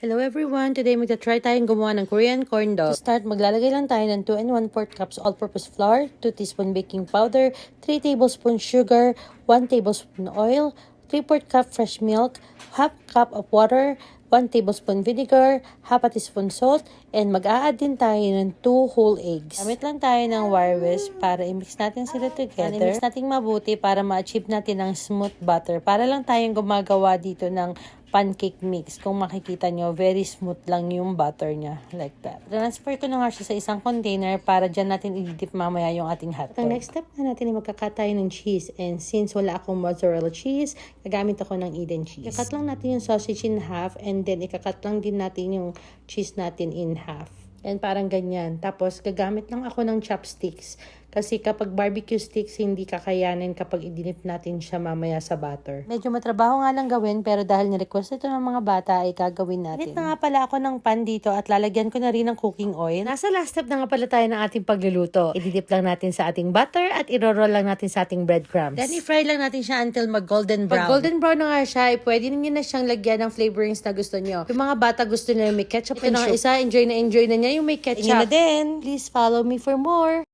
Hello everyone! Today magta-try tayong gumawa ng Korean corn dog. To start, maglalagay lang tayo ng 2 and 1/4 cups all-purpose flour, 2 teaspoon baking powder, 3 tablespoon sugar, 1 tablespoon oil, 3/4 cup fresh milk, half cup of water, 1 tablespoon vinegar, half a teaspoon salt, and mag-a-add din tayo ng 2 whole eggs. Gamit lang tayo ng wire whisk para i-mix natin sila together. I-mix natin mabuti para ma-achieve natin ang smooth butter. Para lang tayong gumagawa dito ng pancake mix. Kung makikita nyo, very smooth lang yung butter niya. Like that. Transfer ko na nga siya sa isang container para dyan natin i-dip mamaya yung ating hotdog. Ang next step na natin ay magkakat tayo ng cheese. And since wala akong mozzarella cheese, gagamit ako ng Eden cheese. Ikakat lang natin yung sausage in half and then ikakat lang din natin yung cheese natin in half. And parang ganyan. Tapos gagamit lang ako ng chopsticks. Kasi kapag barbecue sticks, hindi kakayanin kapag idinip natin siya mamaya sa butter. Medyo matrabaho nga lang gawin, pero dahil ni-request ito ng mga bata, ay gagawin natin. Init na nga pala ako ng pan dito at lalagyan ko na rin ng cooking oil. Nasa last step na nga pala tayo ng ating pagluluto. Ididip lang natin sa ating butter at iro-roll lang natin sa ating breadcrumbs. Then i-fry lang natin siya until mag-golden brown. Pag golden brown na nga siya, ay pwede niyo na siyang lagyan ng flavorings na gusto niyo. Yung mga bata gusto nila may ketchup and soup. Ito na isa, enjoy na niya yung may ketchup. Inyo na din. Please follow me for more.